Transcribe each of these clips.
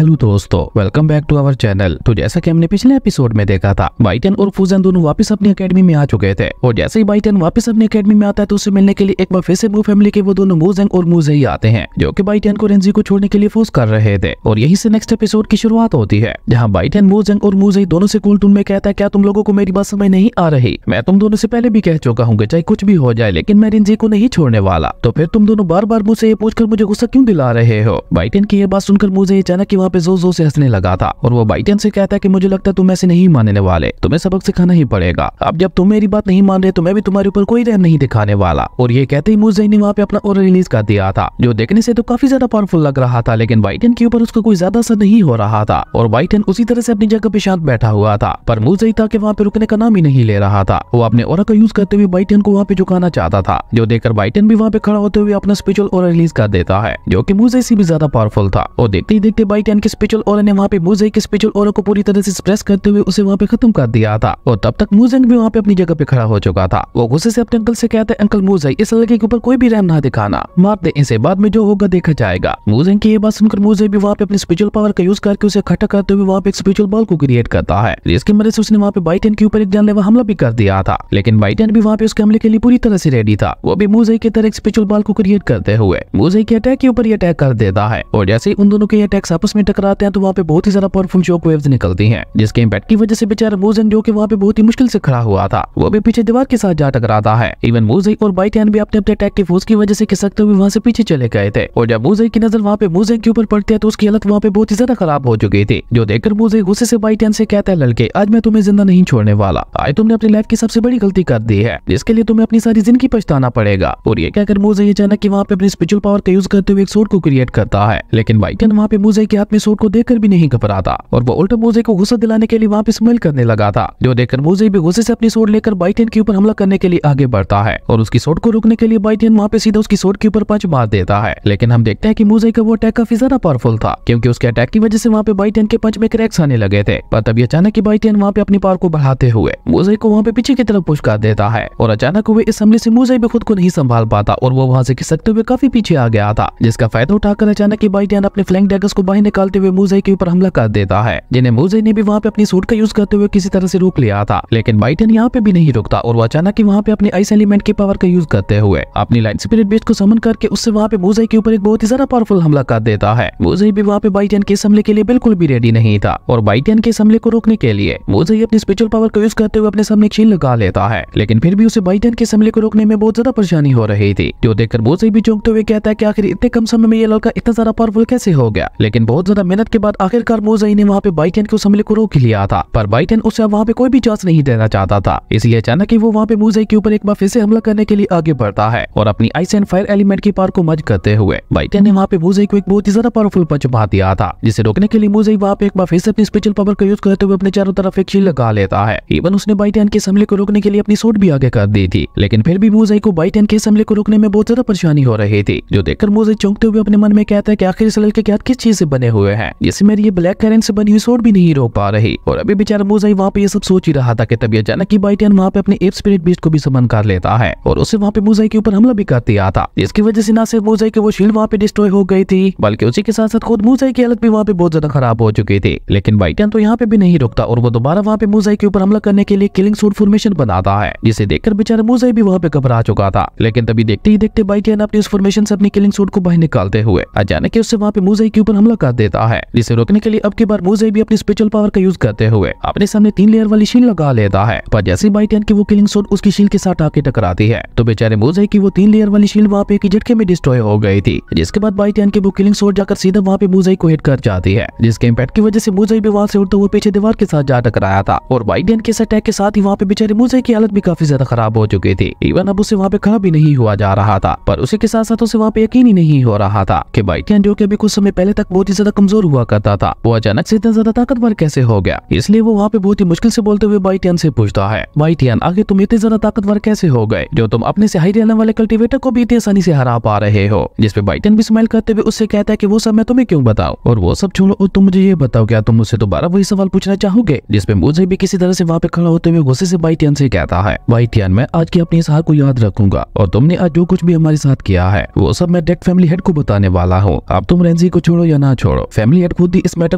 Hello दोस्तों, welcome back to our channel. तो जैसा कि हमने पिछले एपिसोड में देखा था, बाइटन और फूजन दोनों वापस अपनी एकेडमी में आ चुके थे। और जैसे ही बाइटन वापस अपनी एकेडमी में आता है तो उससे मिलने के लिए एक बार फिर से मू फैमिली के वो दोनों मूजेंग और मूजेई आते हैं, जो कि बाइटन को रेंजी को छोड़ने के लिए फोर्स कर रहे थे। और यही से नेक्स्ट एपिसोड की शुरुआत होती है, जहाँ बाइटन मूजेंग और मूजेई दोनों से कूल टून में कहता है, क्या तुम लोगों को मेरी बात समझ नहीं आ रही? मैं तुम दोनों से पहले भी कह चुका हूँ, चाहे कुछ भी हो जाए, लेकिन मैं रेंजी को नहीं छोड़ने वाला। तो फिर तुम दोनों बार बार मुझसे ये पूछकर मुझे गुस्सा क्यों दिला रहे हो? बाइटन की ये बात सुनकर मूजेई अचानक वहाँ पे जोर जोर से हंसने लगा था। और वो बाइटन से कहता है कि मुझे लगता है तुम ऐसे नहीं मानने वाले, तुम्हें सबक सिखाना ही पड़ेगा। अब जब तुम मेरी बात नहीं मान रहे तो मैं भी तुम्हारे ऊपर कोई रहम नहीं दिखाने वाला। और ये कहते ही मूजेई ने वहाँ पे अपना ऑरा रिलीज कर दिया था, जो देखने से तो काफी ज्यादा पावरफुल लग रहा था, लेकिन बाइटन के ऊपर उसका कोई ज्यादा असर नहीं हो रहा था। और बाइटन उसी तरह से अपनी जगह पे शांत बैठा हुआ था, पर मूजेई था कि वहाँ पे रुकने का नाम ही नहीं ले रहा था। वो अपने ऑरा का यूज करते हुए बाइटन को वहाँ पे झुकाना चाहता था, जो देखकर बाइटन भी वहाँ पे खड़ा होते हुए अपना स्पिरिचुअल ऑरा रिलीज कर देता है, जो कि मूजेई से भी ज्यादा पावरफुल था। और देखते ही देखते बाइटन के स्पिरिचुअल ऑरा ने वहाँ पे मूजेई के स्पिरिचुअल ऑरा को पूरी तरह से स्प्रेस करते हुए उसे वहाँ पे खत्म कर दिया था। और तब तक मूजेंग भी वहाँ पे अपनी जगह पे खड़ा हो चुका था। वो गुस्से से अपने अंकल से कहता है, अंकल मूजेई, इस लड़के के ऊपर कोई भी रहम ना दिखाना, मार दे इसे, बाद में जो होगा देखा जाएगा। मूजेंग की ये बात सुनकर मूजेई भी वहाँ पे अपने स्पिरिचुअल पावर का यूज करके उसे इकट्ठा करते हुए वहाँ पे एक स्पिरिचुअल बॉल को क्रिएट करता है, जिसकी मदद से उसने वहाँ पे बाइटन के ऊपर एक जानलेवा हमला भी कर दिया था। लेकिन बाइटन भी वहाँ पे उसके हमले के लिए पूरी तरह से रेडी था। वो भी मूजेई की तरह एक स्पिरिचुअल बॉल को क्रिएट करते हुए मूजेई के अटैक के ऊपर ही अटैक कर देता है। और जैसे ही उन दोनों के अटैक्स आपस में टकराते हैं तो वहाँ पे बहुत ही ज्यादा पावरफुल शॉक वेव्स निकलती हैं, जिसके इम्पैक्ट की वजह से बेचारा मूजेंग, जो कि वहाँ पे बहुत ही मुश्किल से खड़ा हुआ था, वो भी पीछे दीवार के साथ जा टकराता है। इवन मूजेई और बाइटन भी अपने अपने अटैक की फोर्स की वजह से खिसकते हुए वहाँ से पीछे चले गए थे। और जब मूजेई की नजर वहाँ पे मूजेंग के ऊपर पड़ती है तो उसकी हालत वहाँ पे बहुत ही ज्यादा खराब हो चुकी थी, जो देखकर मूजेई गुस्से से बाइटन से कहता है, लड़के, आज मैं तुम्हें जिंदा नहीं छोड़ने वाला। आज तुमने अपनी लाइफ की सबसे बड़ी गलती कर दी है, जिसके लिए तुम्हें अपनी सारी जिंदगी पछताना पड़ेगा। और ये कहकर मूजेई अचानक वहाँ पे अपनी स्पिरिचुअल पावर का यूज करते हुए एक सोर्ड को क्रिएट करता है। लेकिन बाइटन वहाँ पे मूजेई के हाथ में सोर्ड को देखकर भी नहीं घबराता, और वो उल्टा मूजेई को गुस्सा दिलाने के लिए वहाँ पे स्माइल करने लगा था, जो देखकर मूजेई भी गुस्से से अपनी सोर्ड लेकर बाइटन के ऊपर हमला करने के लिए आगे बढ़ता है। और उसकी सोर्ड को रोकने के लिए बाइटन वहाँ पे सीधा उसकी सोर्ड के ऊपर पंच मार देता है। लेकिन हम देखते हैं कि मूजेई का वो अटैक काफी ज्यादा पावरफुल था, क्योंकि उसके अटैक की वजह से वहाँ पे बाइटन के पंच में क्रैक्स आने लगे थे। पर तभी अचानक बाइटन वहाँ पे अपनी पावर को बढ़ाते हुए मूजेई को वहाँ पे पीछे की तरफ पुश कर देता है। और अचानक हुए इस हमले से मूजेई भी खुद को नहीं संभाल पाता और वो वहाँ से खिसकते हुए काफी पीछे आ गया था, जिसका फायदा उठाकर अचानक बाइटन अपने फ्लैंक डैगर्स को बाहर निकालते हुए मूजेई के ऊपर हमला कर देता है, जिन्हें मूजेई ने भी वहाँ पे अपनी सूट का यूज करते हुए किसी तरह से रोक लिया था। लेकिन बाइटन यहाँ पे भी नहीं रुकता और वो अचानक ही वहाँ पे अपने आइस एलिमेंट की पावर का यूज करते हुए अपनी लाइट स्पिरिट बीस्ट को समन करके उससे वहाँ पे मूजेई के ऊपर एक बहुत ही ज्यादा पावरफुल हमला कर देता है। मूजेई भी वहाँ पे बाइटन के हमले के लिए बिल्कुल भी रेडी नहीं था, और बाइटन के हमले को रोकने के लिए मूजेई अपनी स्पिरिचुअल पावर का यूज करते हुए अपने सामने एक शील्ड लगा लेता है। लेकिन फिर भी उसे बाइटन के हमले को रोकने में बहुत ज्यादा परेशानी हो रही थी, जो देखकर मूजेई भी चौंकते हुए कहता है कि आखिर इतने कम समय में ये लड़का इतना ज्यादा पावरफुल कैसे हो गया। लेकिन बहुत ज्यादा मेहनत के बाद आखिरकार मूजेई ने वहाँ पे बाइटन के उस हमले को रोक लिया था, पर बाइटन उसे वहाँ पे कोई भी चांस नहीं देना चाहता था। इसलिए अचानक ही वो वहाँ पे मूजेई के ऊपर एक बार फिर से हमला करने के लिए आगे बढ़ता है, और अपनी आइस एंड फायर एलिमेंट की पावर को मर्ज करते हुए बाइटन ने वहाँ पे मूजेई को एक बहुत ही ज्यादा पावरफुल पंच मार दिया था, जिसे रोकने के लिए मूजेई वहाँ पे एक बार फिर से अपनी स्पेशल पावर का यूज करते हुए अपने चारों तरफ एक शील्ड लगा लेता है। इवन उसने बाइटन के हमले को रोकने के लिए अपनी सोर्ड भी आगे कर दी थी, लेकिन फिर भी मूजेई को बाइटन के हमले को रोकने में बहुत ज्यादा परेशानी हो रही थी, जो देखकर मूजेई चौंकते हुए अपने मन में कहता है कि आखिर इस लड़के के हाथ किस चीज से बने हुए हैं, जिससे मेरी ये ब्लैक करेंट से बनी हुई सोर्ड भी नहीं रोक पा रही। और अभी बेचारा मूजेई वहाँ पे ये सब सोच ही रहा था कि तभी अचानक ही बाइटन वहाँ पे अपने एप स्पिरिट बीस्ट को भी समन कर लेता है, और उसे वहाँ पे मूजेई के ऊपर हमला भी कर दिया था, जिसकी वजह से न सिर्फ मूजेई के वो शील्ड वहाँ पे डिस्ट्रॉय हो गई थी, बल्कि उसी के साथ साथ खुद मूजेई की हालत भी वहाँ पे बहुत ज्यादा खराब हो चुकी थी। लेकिन बाइटन तो यहाँ पे भी नहीं रुकता और वो दोबारा वहाँ पे मूजेई के ऊपर हमला करने के लिए किलिंग सूट फॉर्मेशन बनाता है, जिसे देखकर बेचारा मूजेई भी वहाँ पे घबरा चुका था। लेकिन तभी देखते ही देखते बाइटन अपनी उस फॉर्मेशन से अपनी किलिंग सूट को बाहर निकालते हुए अचानक उससे वहाँ पे मूजेई के ऊपर हमला कर देता है, जिसे रोकने के लिए अब की बार मूजेई भी अपनी स्पेशल पावर का यूज करते हुए अपने सामने 3 लेयर वाली शील्ड लगा लेता है। पर जैसे बाइटन की वो किलिंग सूट उसकी शील्ड के साथ आके टकराती है तो बेचारे मूजेई की वो 3 लेयर वाली शील्ड वहाँ पे एक झटके में डिस्ट्रॉय हो गई थी, जिसके बाद बाइटन की वो किलिंग सूट जाकर सीधा वहाँ पे मूजेई को हिट कर जाती है, जिसके इम्पैक्ट की वजह से मूजेई भी वहाँ से उड़ता हुआ पीछे दीवार के साथ जा टकराया था। और बाइटन के इस अटैक के साथ ही वहाँ पे बेचारे मूजेई की हालत भी काफी ज्यादा खराब हो चुकी थी। इवन अब उसे वहाँ पे खड़ा भी नहीं हुआ जा रहा था, पर उसी के साथ साथ उसे वहाँ पे यकीन ही नहीं हो रहा था कि बाइटन, जो कि अभी कुछ समय पहले तक बहुत ही ज्यादा कमजोर हुआ करता था, वो अचानक से इतना ज्यादा ताकतवर कैसे हो गया। इसलिए वो वहाँ पे बहुत ही मुश्किल से बोलते हुए बाइटन से पूछता है, बाइटन, आगे तुम इतने ज्यादा ताकतवर कैसे हो गए जो तुम अपने से हाई रहने वाले कल्टीवेटर को भी इतनी आसानी से हरा पा रहे हो। जिसपे बाइटन भी स्माइल करते हुए उससे कहता है कि वो सब मैं तुम्हें क्यों बताऊं, और वो सब छोड़ो और तुम मुझे ये बताओ, क्या तुम मुझसे दोबारा वही सवाल पूछना चाहोगे? जिसपे मूजेई भी किसी तरह से वहाँ पे खड़ा होते हुए गुस्से से बाइटन से कहता है, बाइटन, मैं आज की अपनी इस हार को याद रखूंगा, और तुमने आज जो कुछ भी हमारे साथ किया है वो सब मैं डायरेक्ट फैमिली हेड को बताने वाला हूँ। अब तुम रेंजी को छोड़ो या ना छोड़ो, फैमिली हेड खुद ही इस मैटर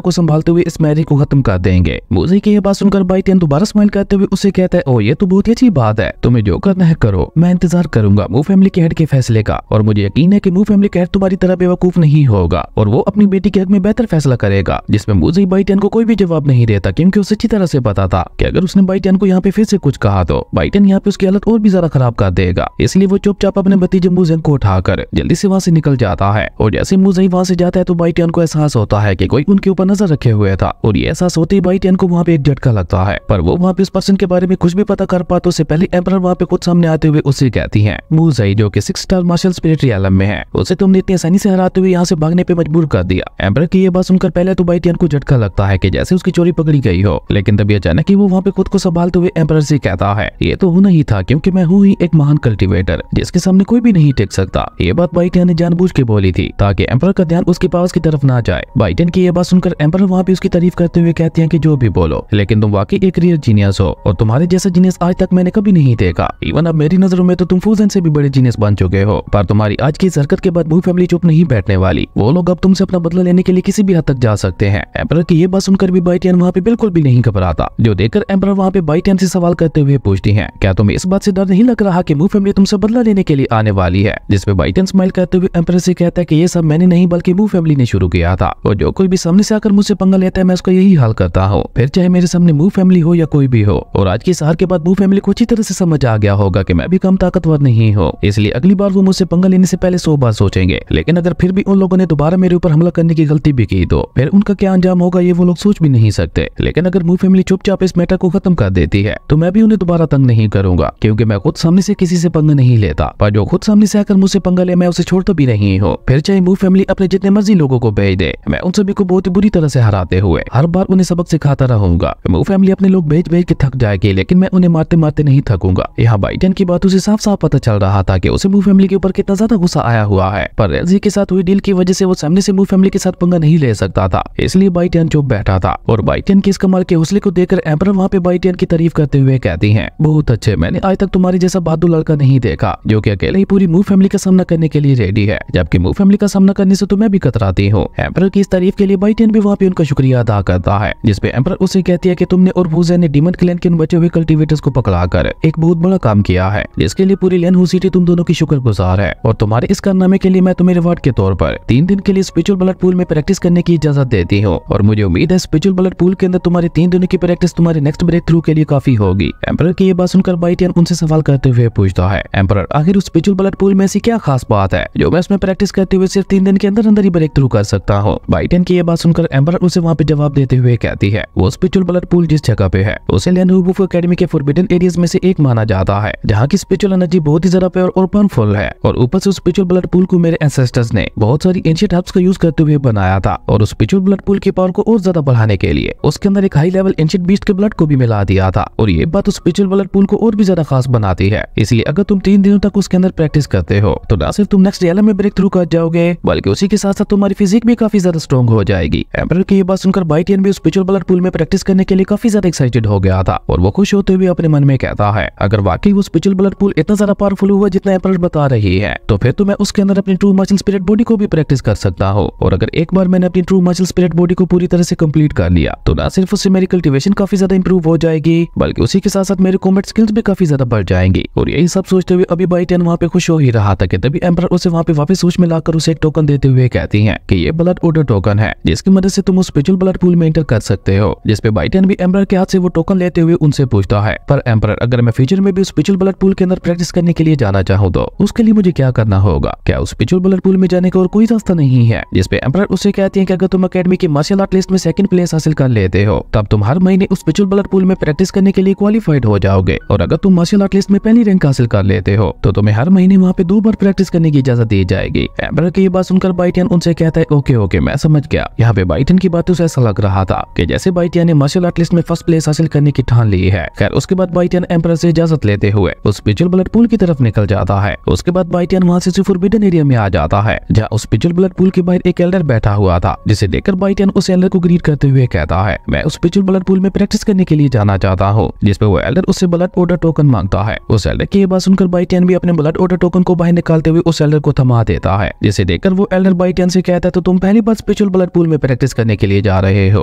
को संभालते हुए इस मैरिज को खत्म कर देंगे। मूजी की ये बात सुनकर बाइटियन दोबारा स्माइल करते हुए उसे कहता है, ओ ये तो बहुत ही अच्छी बात है, तुम्हें जो करना है करो, मैं इंतजार करूंगा मू फैमिली के हेड के फैसले का, और मुझे यकीन है कि मू फैमिली का हेड तुम्हारी तरह बेवकूफ नहीं होगा और वो अपनी बेटी के हक में बेहतर फैसला करेगा। जिसमें मूजी बाइटियन को कोई भी जवाब नहीं देता क्योंकि उसे अच्छी तरह से पता था कि अगर उसने बाइटियन को यहाँ पे फिर से कुछ कहा तो बाइटियन यहाँ पे उसकी हालत और भी ज्यादा खराब कर देगा। इसलिए वो चुपचाप अपने भतीजे मूजेंग को उठाकर जल्दी से वहाँ से निकल जाता है। और जैसे मूजेंग वहाँ से जाता है तो बाइटियन को एहसास होता है कि कोई उनके ऊपर नजर रखे हुए था, और ये एहसास होते ही बाइटियन को वहाँ पे एक झटका लगता है। पर वो वहाँ पे उस पर्सन के बारे में कुछ भी पता कर पाते उससे पहले एम्परर वहाँ पे खुद सामने आते हुए उससे कहती है, मूजेंग जो कि 6 स्टार मार्शल स्पिरिट रियलम में है, उसे तुमने इतनी आसानी से हराते हुए यहाँ से भागने पे मजबूर कर दिया। एम्परर की ये बात सुनकर पहले तो बाइटियन को झटका लगता है कि जैसे उसकी चोरी पकड़ी गई हो, लेकिन तभी अचानक ही वो वहाँ पे खुद को संभालते हुए एम्परर से कहता है, ये तो होना ही था क्योंकि मैं हूँ ही एक महान कल्टीवेटर जिसके सामने कोई भी नहीं टिक सकता। ये बात बाइटियन ने जानबूझ के बोली थी ताकि एम्परर का ध्यान उसके पावर्स की तरफ ना जाए। बाइटियन की ये बात सुनकर एम्परर वहाँ पे उसकी तारीफ करते हुए कहते हैं कि जो भी बोलो, लेकिन तुम वाकई एक रियल जीनियस हो और तुम्हारे जैसा जीनियस आज तक मैंने कभी नहीं देखा। इवन अब मेरी नजरों में तो तुम फूजन से भी बड़े जीनियस बन चुके हो, पर तुम्हारी आज की इस हरकत के बाद मू फैमिली चुप नहीं बैठने वाली। वो लोग अब तुमसे अपना बदला लेने के लिए किसी भी हद तक जा सकते हैं। एम्परर की ये बात सुनकर भी बाइटियन वहाँ पे बिल्कुल भी नहीं घबराता, जो देखकर एम्परर वहाँ पे बाइटियन से सवाल करते हुए पूछती है, क्या तुम्हें इस बात से डर नहीं लग रहा कि मू फैमिली तुमसे बदला लेने के लिए आने वाली है? जिसपे बाइटियन स्माइल करते हुए एम्परर से कहता है कि ये सब मैंने नहीं बल्कि मू फैमिली ने शुरू किया था, और जो कोई भी सामने से आकर मुझसे पंगा लेता है मैं उसका यही हाल करता हूँ, फिर चाहे मेरे सामने मू फैमिली हो या कोई भी हो। और आज की इस हार के बाद मू फैमिली को अच्छी तरह से समझ आ गया होगा कि मैं भी कम ताकतवर नहीं हूँ, इसलिए अगली बार वो मुझसे पंगा लेने से पहले 100 बार सोचेंगे। लेकिन अगर फिर भी उन लोगों ने दोबारा मेरे ऊपर हमला करने की गलती भी की तो फिर उनका क्या अंजाम होगा ये वो लोग सोच भी नहीं सकते। लेकिन अगर मू फैमिली चुपचाप इस मैटर को खत्म कर देती है तो मैं भी उन्हें दोबारा तंग नहीं करूंगा, क्योंकि मैं खुद सामने से किसी से पंगा नहीं लेता, पर जो खुद सामने से आकर मुझसे पंगा ले मैं उसे छोड़ता भी नहीं हूँ। फिर चाहे मू फैमिली अपने जितने मर्जी लोगों को भेज दे, मैं उन सभी को बहुत ही बुरी तरह से हराते हुए हर बार उन्हें सबक सिखाता रहूंगा। मू फैमिली अपने लोग भेज भेज के थक जाएगी, लेकिन मैं उन्हें मारते मारते नहीं थकूंगा। यहाँ बाइटियन की बातों से साफ साफ पता चल रहा था कि उसे मू फैमिली के ऊपर कितना ज्यादा गुस्सा आया हुआ है, पर रेजी के साथ हुई डील की वजह से वो सामने से मू फैमिली के साथ पंगा नहीं ले सकता था, इसलिए बाइटियन चुप बैठा था। और बाइटियन के इस कमाल के हौसले को देखकर एम्परर वहाँ पे बाइटियन की तारीफ करते हुए कहती हैं, बहुत अच्छे, मैंने आज तक तुम्हारे जैसा बहादुर लड़का नहीं देखा जो कि अकेले ही पूरी मू फैमिली का सामना करने के लिए रेडी है, जबकि मू फैमिली का सामना करने से तो मैं भी कतराती हूँ। एम्परर की इस तारीफ के लिए बाइटियन भी वहाँ पे उनका शुक्रिया अदा करता है, जिसपे एम्परर उसे कहती है कि तुमने और फूजन ने डीमन क्लैन के उन बचे हुए कल्टीवेटर्स को पकड़ाकर एक बहुत बड़ा काम किया है, जिसके लिए पूरी लैन हू सिटी तुम दोनों की शुक्रगुजार है। और तुम्हारे इस कारनामे के लिए मैं तुम्हें रिवार्ड के तौर पर 3 दिन के लिए स्पिरिचुअल ब्लड पूल में प्रैक्टिस करने की इजाजत देती हूँ, और मुझे उम्मीद है स्पिरिचुअल ब्लड पूल के अंदर तुम्हारे 3 दिनों की प्रैक्टिस तुम्हारे नेक्स्ट ब्रेक थ्रू के लिए काफी होगी। एम्परर की ये बात सुनकर बाइटियन उनसे सवाल करते हुए पूछता है, एम्परर आखिर उस स्पिरिचुअल ब्लड पूल में ऐसी क्या खास बात है जो मैं इसमें प्रैक्टिस करते हुए सिर्फ 3 दिन के अंदर अंदर ही ब्रेक थ्रू कर सकता हूँ? बाइटियन की ये बात सुनकर एम्परर उसे वहाँ पे जवाब देते हुए कहती है, वो स्पिरिचुअल ब्लड पूल जिस जगह पे है उसे लैन वुल्फ एकेडमी के फॉरबिडन एरियाज में से एक माना जाता है, जहाँ की स्पिरिचुअल एनर्जी बहुत ही ज्यादा प्योर और पावरफुल है। और ऊपर से उस स्पिरिचुअल ब्लड पूल को मेरे एंसेस्टर्स ने बहुत सारी एंशिएंट हर्ब्स का यूज करते हुए बनाया था, और उस स्पिरिचुअल ब्लड पूल की पावर को और ज्यादा बढ़ाने के लिए उसके अंदर एक हाई लेवल एंशिएंट बीस्ट के ब्लड को भी मिला दिया था, और ये बात उस स्पिरिचुअल ब्लड पूल को और भी ज्यादा खास बनाती है। इसलिए अगर तुम 3 दिनों तक उसके अंदर प्रैक्टिस करते हो तो न सिर्फ तुम नेक्स्ट रियलम में ब्रेक थ्रू कर जाओगे, बल्कि उसी के साथ साथ तुम्हारी फिजिक भी काफी ज्यादा स्ट्रॉन्ग हो जाएगी। एम्परर की ये बात सुनकर बाइटियन भी उस स्पिरिचुअल ब्लड पूल में प्रैक्टिस करने के लिए काफी ज्यादा एक्साइटेड हो गया था, और वो खुश होते हुए अपने मन में कहता है, अगर वाकई वो स्पिरिचुअल ब्लड पूल इतना ज्यादा पावरफुल हुआ जितना एम्परर बता रही है तो फिर तो मैं उसके अंदर अपनी ट्रू मार्शल स्पिरिट बॉडी को भी प्रैक्टिस कर सकता हूँ। और अगर एक बार मैंने अपनी ट्रू मार्शल स्पिरिट बॉडी को पूरी तरह से कंप्लीट कर लिया तो न सिर्फ उससे मेरी कल्टीवेशन काफी ज्यादा इंप्रूव हो जाएगी, बल्कि उसी के साथ साथ मेरे कॉम्बैट स्किल्स भी काफी ज्यादा बढ़ जाएंगी। और यही सब सोचते हुए अभी बाइटियन वहाँ पे खुश हो ही रहा था कि तभी एम्परर उसे वहाँ पे वापस सोच में लाकर उसे एक टोकन देते हुए कहती है कि ये ब्लड ऑर्डर टोकन है, जिसकी मदद से तुम उस स्पिरिचुअल ब्लड पूल में एंटर कर सकते हो। जिसपे बाइटियन भी एम्परर के हाथ से वो टोकन लेते हुए उनसे पूछता है, पर एम्परर अगर मैं फ्यूचर में भी उस स्पिरिचुअल ब्लड पूल के अंदर प्रैक्टिस करने के लिए जाना चाहूँ तो उसके लिए मुझे क्या करना होगा? क्या उस स्पिरिचुअल ब्लड पूल में जाने का और कोई रास्ता नहीं है? जिसपे एम्परर उसे कहती है कि अगर तुम अकेडमी की मार्शल आर्ट लिस्ट में 2nd प्लेस हासिल कर लेते हो तब तुम हर महीने उस स्पिरिचुअल ब्लड पूल में प्रैक्टिस करने के लिए क्वालिफाइड हो जाओगे, और अगर तुम मार्शल आर्ट लिस्ट में पहली रैंक हासिल कर लेते हो तो तुम्हें हर महीने वहाँ पे 2 बार प्रैक्टिस करने की इजाजत दी जाएगी। एम्परर की ये बात सुनकर बाइटियन उनसे कहता है, ओके ओके मैं समझ गया। यहाँ पे बाइटियन की बातों से ऐसा लग रहा था कि जैसे बाइटियन ने मार्शल आर्ट लिस्ट में 1st प्लेस हासिल करने की ठान ली है। खैर उसके बाद बाइटियन एम्परर से इजाजत लेते हुए उस स्पिरिचुअल ब्लड पूल की तरफ निकल जाता है। उसके बाद बाइटियन वहाँ से फॉरबिडन एरिया में आ जाता है, जहाँ उस स्पिरिचुअल ब्लड पूल के बाहर एक एल्डर बैठा हुआ था, जिसे देखकर बाइटियन उस एल्डर को ग्रीट करते हुए कहता है, मैं उस स्पिरिचुअल ब्लड पूल में प्रैक्टिस करने के लिए जाना चाहता हूँ। जिसपे वो एल्डर उससे ब्लड ऑर्डर टोकन मांगता है। उस एल्डर की ये बात सुनकर बाइटियन भी अपने ब्लड ऑर्डर टोकन को बाहर निकालते हुए उस एल्डर को थमा देता है, जिसे देखकर वो एल्डर बाइटियन से कहता है, तो तुम पहली बार बाद स्पिरिचुअल ब्लड पूल में प्रैक्टिस करने के लिए जा रहे हो,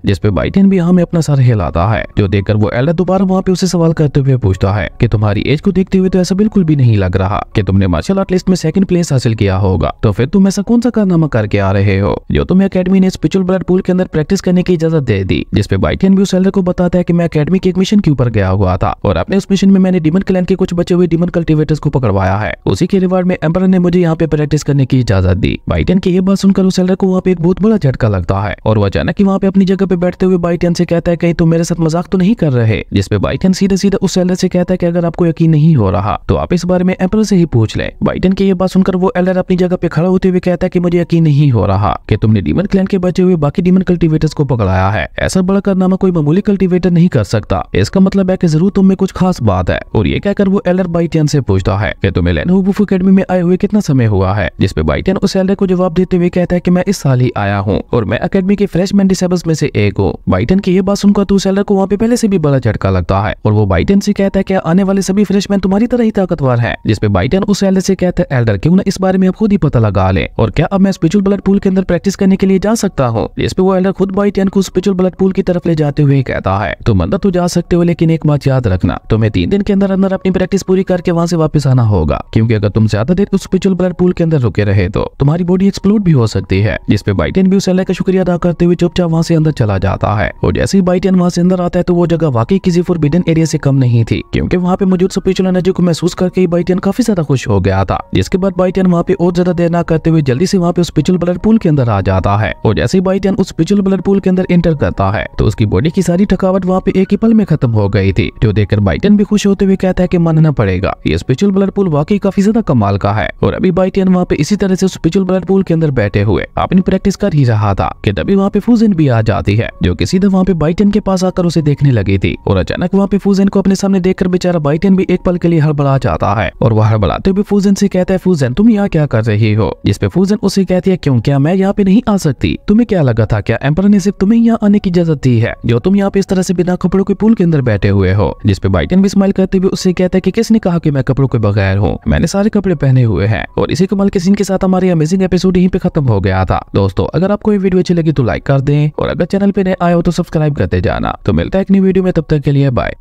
जिसपे बाइटेन भी हमें अपना सर हिलाता है। जो देखकर वो एल्डर दोबारा वहाँ पे उसे सवाल करते हुए पूछता है कि तुम्हारी एज को देखते हुए तो ऐसा बिल्कुल भी नहीं लग रहा कि तुमने मार्शल आर्ट लिस्ट में सेकंड प्लेस हासिल किया होगा, तो फिर तुम ऐसा कौन सा कारनामा करके आ रहे हो जो तुम्हें अकेडमी ने स्पिरिचुअल ब्लड पूल के अंदर प्रैक्टिस करने की इजाजत दे दी। जिसपे बाइटेन भी उस एल्डर को बताता है कि मैं अकेडमी के एक मिशन के ऊपर गया हुआ था और अपने उस मिशन में मैंने डीमन क्लैन के कुछ बचे हुए डीमन कल्टीवेटर्स को पकड़वाया है। उसी के रिवार्ड में एम्परर ने मुझे यहाँ पे प्रैक्टिस करने की इजाजत दी। बाइटेन की ये बात सुनकर उस एल्डर को वहाँ पे एक बहुत बड़ा झटका लगता है और वो अचानक ही वहाँ पे अपनी जगह पे बैठते हुए बाइटेन से कहता है कहीं तुम मेरे साथ मजाक तो नहीं कर रहे। जिसपे बाइटेन सीधे सीधे उस एल्डर से कहता है कि अगर आपको यकीन नहीं हो रहा तो आप इस बारे में एम्परर से ही पूछ ले। बाइटेन की ये बात सुनकर वो एल्डर अपनी जगह पे खड़ा होते हुए कहता है कि मुझे यकीन नहीं हो रहा कि तुमने डीमन क्लैन के बचे हुए बाकी डीमन कल्टीवेटर्स को पकड़ाया है। ऐसा बड़ा कारनामा कोई मामूली कल्टीवेटर नहीं कर सकता। इसका मतलब है कि जरूर तुम में कुछ खास बात है। और ये कहकर वो एल्डर बाइटेन से पूछता है कि तुम्हें लेनोवो एकेडमी में आए हुए कितना समय हुआ है। जिसपे बाइटेन उस एल्डर को जवाब देते हुए कहता है कि मैं इस साल ही आया हूँ और मैं अकेडमी के फ्रेशमैन डिसेबल्स में से एक हूँ। बाइटेन की ये बात सुनकर तो उस एल्डर को वहाँ पे पहले से भी बड़ा झटका लगता है और वो बाइटेन से कहता है कि आने वाले सभी फ्रेशमैन तुम्हारी तरह ही ताकतवर है। जिसपे बाइटेन उस एल्डर से कहता है एल्डर क्यों ना इस बारे में अब खुद ही पता लगा ले और क्या अब मैं स्पिरिचुअल ब्लड पूल के अंदर प्रैक्टिस करने के लिए जा सकता हूँ। जिसपे वो एल्डर खुद बाइटेन को स्पिरिचुअल ब्लड पूल की तरफ ले जाते हुए कहता है तुम अंदर तो जा सकते हो, लेकिन एक बात याद रखना, तुम्हें 3 दिन के अंदर अंदर अपनी प्रैक्टिस पूरी करके वहाँ से वापस आना होगा, क्योंकि अगर तुम ज्यादा देर उस स्पिरिचुअल ब्लड पूल के अंदर रुके रहे तो तुम्हारी बॉडी एक्सप्लोड भी हो सकती है। जिसपे बाइटेन भी उस एल्डर का शुक्रिया अदा करते हुए चुपचाप वहाँ से अंदर चला जाता है। और जैसे ही बाइटेन वहाँ से अंदर आता है तो वो जगह वाकई किसी फॉरबिडन एरिया से कम नहीं थी, क्योंकि वहाँ पे मौजूद स्पिरिचुअल एनर्जी को महसूस करके बाइटेन काफी ज्यादा खुश हो गया था। जिसके बाद बाइटेन वहाँ पे और ज्यादा देर न करते हुए जल्दी से वहाँ पे स्पिरिचुअल ब्लड पूल के अंदर आ जाता है। और जैसे ही बाइटेन उस स्पिरिचुअल ब्लड पूल के अंदर एंटर करता है तो उसकी बॉडी की सारी थकावट वहाँ पे एक ही पल में खत्म हो गई थी। जो देखकर बाइटेन भी खुश होते हुए कहता है कि मानना पड़ेगा ये स्पिरिचुअल ब्लड पूल वाकई काफी ज्यादा कमाल का है। और अभी बाइटेन वहाँ पे इसी तरह से स्पिरिचुअल ब्लड पूल के अंदर बैठे हुए अपनी प्रैक्टिस कर ही रहा था कि तभी वहाँ पे फूजन भी आ जाती है, जो कि सीधा वहाँ पे बाइटेन के पास आकर उसे देखने लगी थी। और अचानक वहाँ पे फूजन को अपने सामने देखकर बेचारा बाइटेन भी एक पल के लिए हड़बड़ा जाता है और वह हड़बड़ाते हुए फूजन से कहता है फूजन तुम यहाँ क्या कर रही हो। जिसपे फूजन उसे कहती है क्यों, क्या मैं यहाँ पे नहीं आ सकती? तुम्हें क्या लगा था, क्या एम्परर ने सिर्फ तुम्हें यहाँ आने की इजाजत दी है जो तुम यहाँ पे इस तरह से बिना कपड़ों के पूल के अंदर बैठे हुए हो। जिसपे बाइटेन भी स्माइल करते हुए उससे कहता है कि किसने कहा कि मैं कपड़ों के बगैर हूँ, मैंने सारे कपड़े पहने हुए हैं। और इसी कमाल के सीन के साथ हमारी अमेजिंग एपिसोड यहीं पे खत्म हो गया था। दोस्तों अगर आपको ये वीडियो अच्छी लगी तो लाइक कर दें और अगर चैनल पे नए आए हो तो सब्सक्राइब करते जाना। तो मिलता है एक नई वीडियो में, तब तक के लिए बाय।